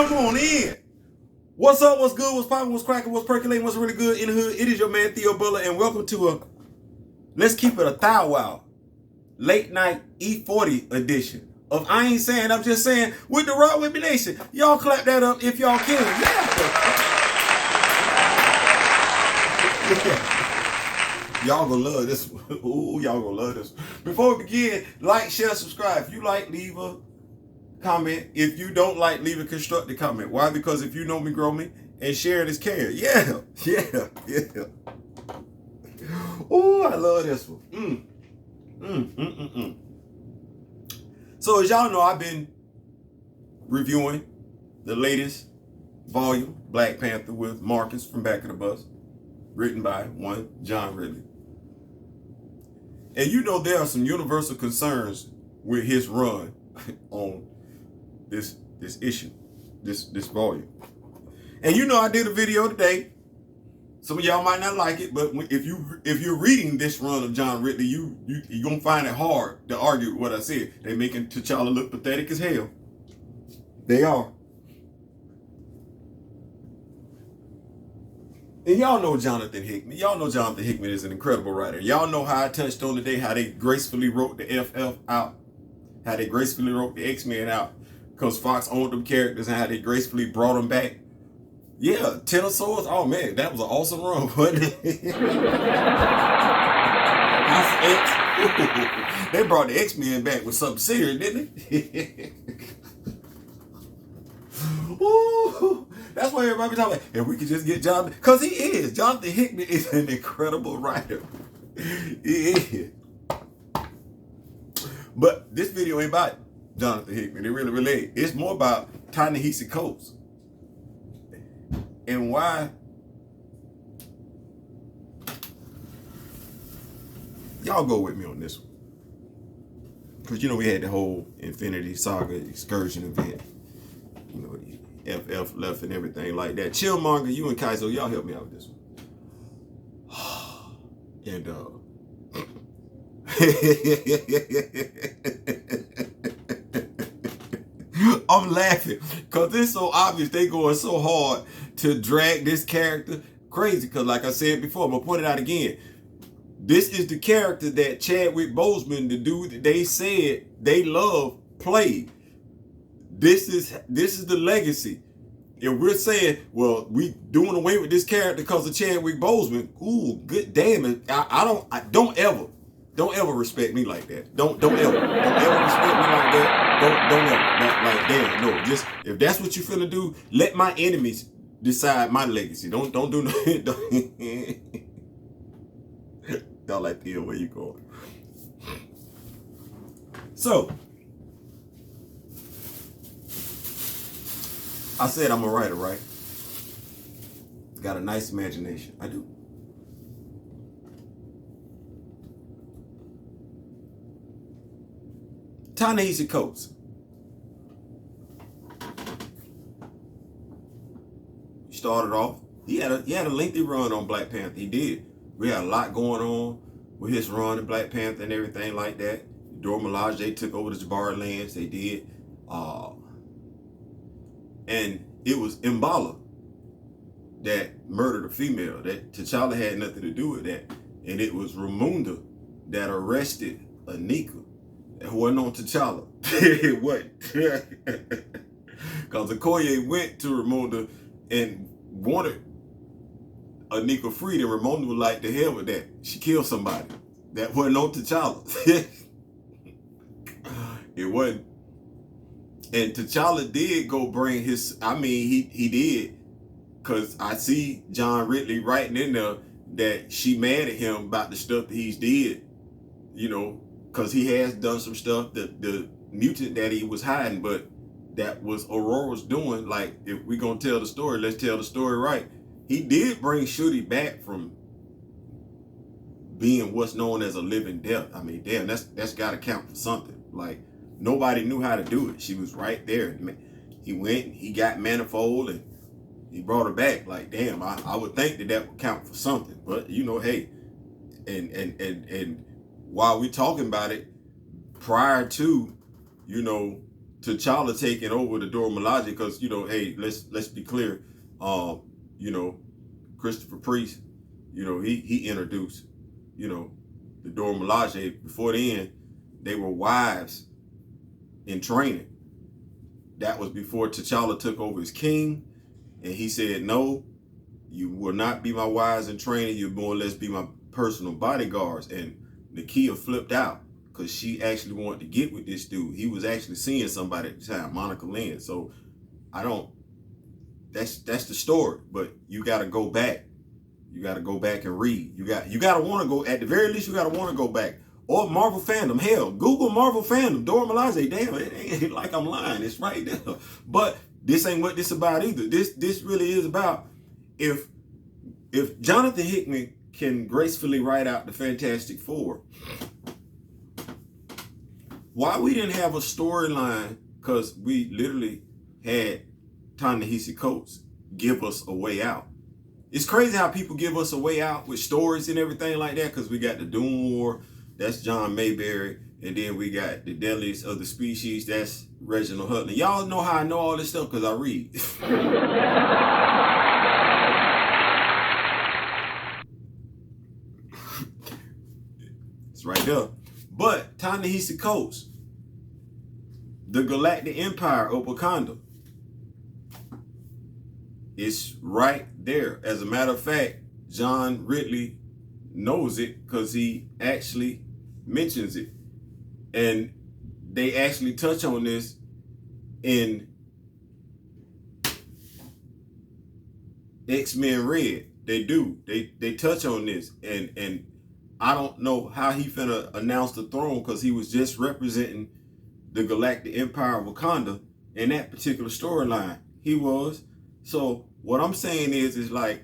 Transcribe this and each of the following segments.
come on in. What's up? What's good? What's poppin'? What's cracking? What's percolating? What's really good in the hood? It is your man Theo Butler, and welcome to a Let's Keep It a Thou Wow late night E40 edition of I Ain't Saying, I'm Just Saying with the Rock With Me Nation. Y'all clap that up if y'all can. Yeah. Y'all gonna love this one. Ooh, y'all gonna love this one. Before we begin, like, share, subscribe. If you like, leave a comment. If you don't like, leave a constructive comment. Why? Because if you know me, grow me, and sharing is caring. Yeah. Ooh, I love this one. So as y'all know, I've been reviewing the latest volume, Black Panther, with Marcus from Back of the Bus, written by one John Ridley. And you know there are some universal concerns with his run on this issue, this volume. And you know I did a video today. Some of y'all might not like it, but if you're reading this run of John Ridley, you're gonna find it hard to argue with what I said. They making T'Challa look pathetic as hell. They are. And y'all know Jonathan Hickman. Y'all know Jonathan Hickman is an incredible writer. Y'all know how I touched on today how they gracefully wrote the FF out, how they gracefully wrote the X-Men out, because Fox owned them characters, and how they gracefully brought them back. Yeah, Ten of Swords. Oh man, that was an awesome run, wasn't it? They brought the X-Men back with something serious, didn't they? Ooh, that's why everybody be talking about, if we could just get Jonathan, because he is. Jonathan Hickman is an incredible writer. He is. But this video ain't about Jonathan Hickman. It really ain't. It's more about Ta-Nehisi Coates. And why y'all go with me on this one. Because you know we had the whole Infinity Saga excursion event. You know, the FF left and everything like that. Chillmonger, you and Kaizo, y'all help me out with this one. And I'm laughing because it's so obvious they going so hard to drag this character crazy. Because like I said before, I'm gonna point it out again. This is the character that Chadwick Boseman, the dude that they said they love, played. This is the legacy. If we're saying, well, we doing away with this character because of Chadwick Boseman, ooh, good damn it. I don't ever respect me like that. Don't ever respect me like that. Don't ever. Like damn, no. Just if that's what you finna do, let my enemies decide my legacy. Don't do no. Don't like the where you going. So I said I'm a writer, right? Got a nice imagination. I do. Ta-Nehisi Coates. Started off. He had a lengthy run on Black Panther. He did. We had a lot going on with his run in Black Panther and everything like that. Dora Milaje, they took over the Jabari lands. They did. And it was M'Bala that murdered a female. That T'Challa had nothing to do with that. And it was Ramunda that arrested Anika. It wasn't on T'Challa. It wasn't. Because Okoye went to Ramunda and wanted Anika freed, and Ramunda was like, the hell with that. She killed somebody. That wasn't on T'Challa. It wasn't. And T'Challa did go bring his, he did. Because I see John Ridley writing in there that she mad at him about the stuff that he's did. You know, because he has done some stuff, the mutant that he was hiding, but that was Aurora's doing. Like, if we're going to tell the story, let's tell the story right. He did bring Shuri back from being what's known as a living death. I mean, damn, that's got to count for something. Like, nobody knew how to do it. She was right there. He went, he got Manifold, and he brought her back. Like, damn, I would think that would count for something. But, you know, hey, and while we talking about it, prior to, you know, T'Challa taking over the Dora Milaje, because, hey, let's be clear, you know, Christopher Priest, he introduced, the Dora Milaje. Before then, they were wives in training. That was before T'Challa took over as king, and he said, no, you will not be my wives in training. You'll more or less be my personal bodyguards. And Nakia flipped out because she actually wanted to get with this dude. He was actually seeing somebody at the time, Monica Lynn. So that's the story. But you got to go back. You got to go back and read. You got to want to go, at the very least, you got to want to go back. Or Marvel fandom. Hell, Google Marvel fandom. Dora Milaje. Damn, it ain't like I'm lying. It's right there. But this ain't what this about either. This really is about, if Jonathan Hickman can gracefully write out the Fantastic Four, why we didn't have a storyline, because we literally had Ta-Nehisi Coates give us a way out. It's crazy how people give us a way out with stories and everything like that, because we got the Doom War, that's John Mayberry, and then we got the Deadliest of the Species, that's Reginald Hutton. Y'all know how I know all this stuff, because I read. It's right there. But Ta-Nehisi Coates, the Galactic Empire of Wakanda, it's right there. As a matter of fact, John Ridley knows it because he actually mentions it. And they actually touch on this in X-Men Red. They do. They touch on this. And I don't know how he finna announce the throne, because he was just representing the Galactic Empire of Wakanda in that particular storyline. He was. So what I'm saying is like,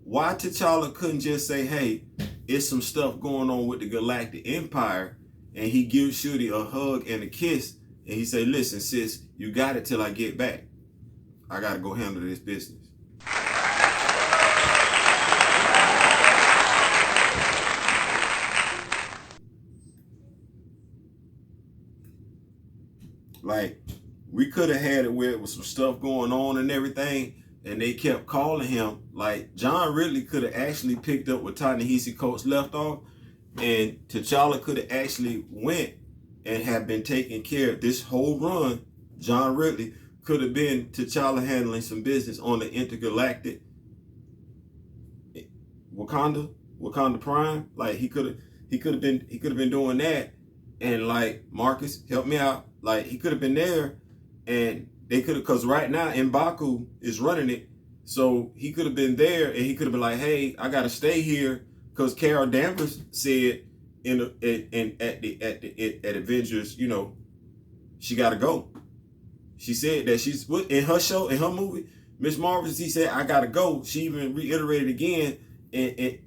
why T'Challa couldn't just say, hey, it's some stuff going on with the Galactic Empire, and he gives Shuri a hug and a kiss, and he say, listen, sis, you got it till I get back. I gotta go handle this business. Like, we could have had it where it was some stuff going on and everything, and they kept calling him. Like, John Ridley could have actually picked up where Ta-Nehisi Coates left off, and T'Challa could have actually went and have been taking care of this whole run. John Ridley could have been T'Challa handling some business on the intergalactic Wakanda Prime. Like, he could have been doing that. And like, Marcus, help me out. Like, he could have been there, and they could have, because right now M'Baku is running it, so he could have been there, and he could have been like, hey, I gotta stay here, because Carol Danvers said at Avengers, she gotta go. She said that she's in her show, in her movie, Miss Marvel. She said, I gotta go. She even reiterated again in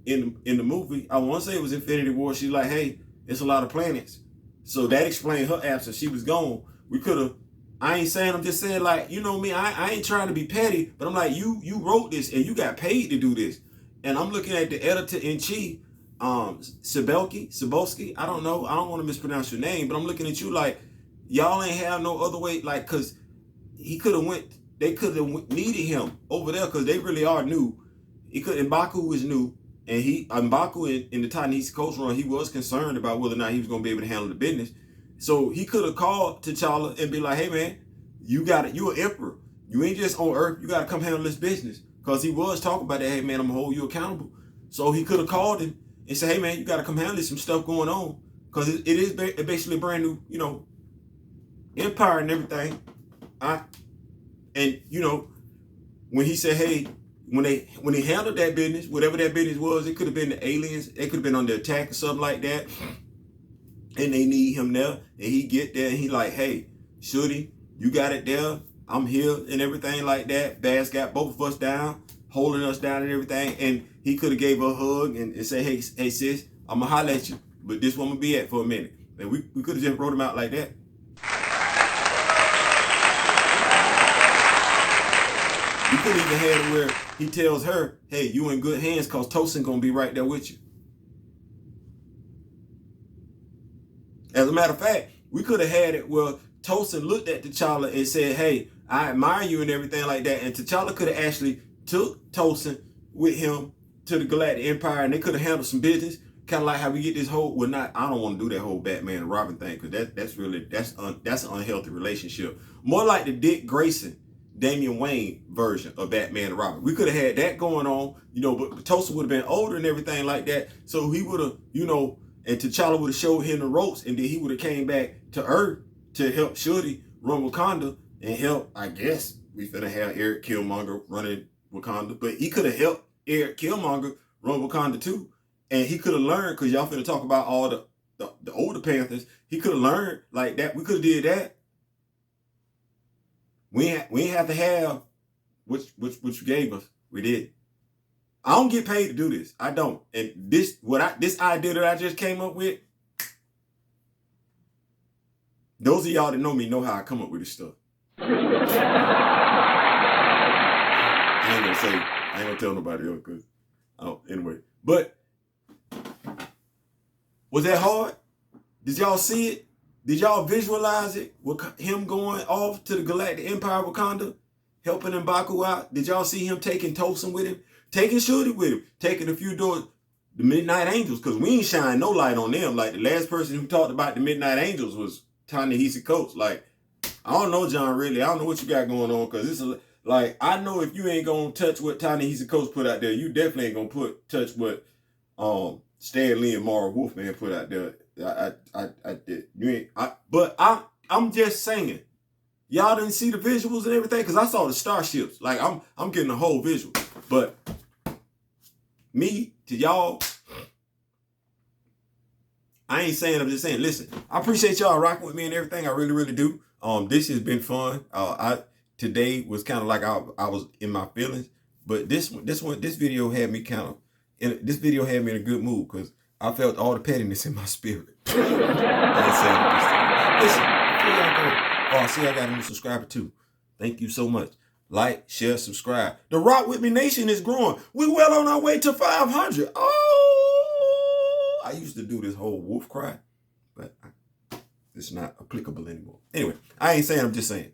the movie. I want to say it was Infinity War. She's like, hey, it's a lot of planets. So that explained her absence. She was gone. We could have, I ain't saying, I'm just saying, like, you know me, I ain't trying to be petty, but I'm like, you wrote this and you got paid to do this. And I'm looking at the editor-in-chief, Cebulski, I don't know, I don't want to mispronounce your name, but I'm looking at you like, y'all ain't have no other way, like, because they could have needed him over there, because they really are new. M'Baku is new. And M'Baku in the Ta-Nehisi Coates run, he was concerned about whether or not he was going to be able to handle the business. So he could have called T'Challa and be like, hey, man, you got it. You an emperor. You ain't just on Earth. You got to come handle this business. Because he was talking about that, hey, man, I'm going to hold you accountable. So he could have called him and said, hey, man, you got to come handle some stuff going on. Because it is basically a brand new, empire and everything. When he said, hey, when he handled that business, whatever that business was, it could have been the aliens, it could have been on the attack or something like that, and they need him there, and he get there and he like, hey, Shuri, you got it there, I'm here and everything like that. Bass got both of us down, holding us down and everything, and he could have gave her a hug and say, hey sis, I'm gonna holler at you, but this one I'm gonna be at for a minute. And we could have just wrote him out like that. You could even have it where he tells her, hey, you in good hands, because Tosin gonna be right there with you. As a matter of fact, We could have had it where Tosin looked at T'Challa and said, hey, I admire you and everything like that. And T'Challa could have actually took Tosin with him to the Galactic Empire, and they could have handled some business. Kind of like how we get this whole, well, not, I don't want to do that whole Batman and Robin thing, because that's an unhealthy relationship. More like the Dick Grayson, Damian Wayne version of Batman and Robin. We could have had that going on, you know, but Tosin would have been older and everything like that. So he would have, you know, and T'Challa would have showed him the ropes, and then he would have came back to Earth to help Shuri run Wakanda and help, I guess, we finna have Eric Killmonger running Wakanda, but he could have helped Eric Killmonger run Wakanda too. And he could have learned, because y'all finna talk about all the older Panthers, he could have learned like that. We could have did that. We ain't have to have what you gave us. We did. I don't get paid to do this. I don't. And this idea that I just came up with, those of y'all that know me know how I come up with this stuff. I ain't gonna tell nobody else, because anyway. But was that hard? Did y'all see it? Did y'all visualize it? With him going off to the Galactic Empire of Wakanda, helping M'Baku out? Did y'all see him taking Tosin with him? Taking Shuri with him? Taking a few doors, the Midnight Angels, because we ain't shine no light on them. Like, the last person who talked about the Midnight Angels was Ta-Nehisi Coates. Like, I don't know, John, really. I don't know what you got going on, because it's like, I know if you ain't gonna touch what Ta-Nehisi Coates put out there, you definitely ain't gonna touch what Stan Lee and Mara Wolfman put out there. I'm just saying, y'all didn't see the visuals and everything, because I saw the starships. Like, I'm getting the whole visual. But me to y'all, I ain't saying, I'm just saying, listen, I appreciate y'all rocking with me and everything. I really, really do. This has been fun. Today was kind of like I was in my feelings, but this video had me in a good mood, because I felt all the pettiness in my spirit. Listen, before y'all go, I see I got a new subscriber too. Thank you so much. Like, share, subscribe. The Rock With Me Nation is growing. We well on our way to 500. Oh, I used to do this whole wolf cry, but it's not applicable anymore. Anyway, I ain't saying, I'm just saying.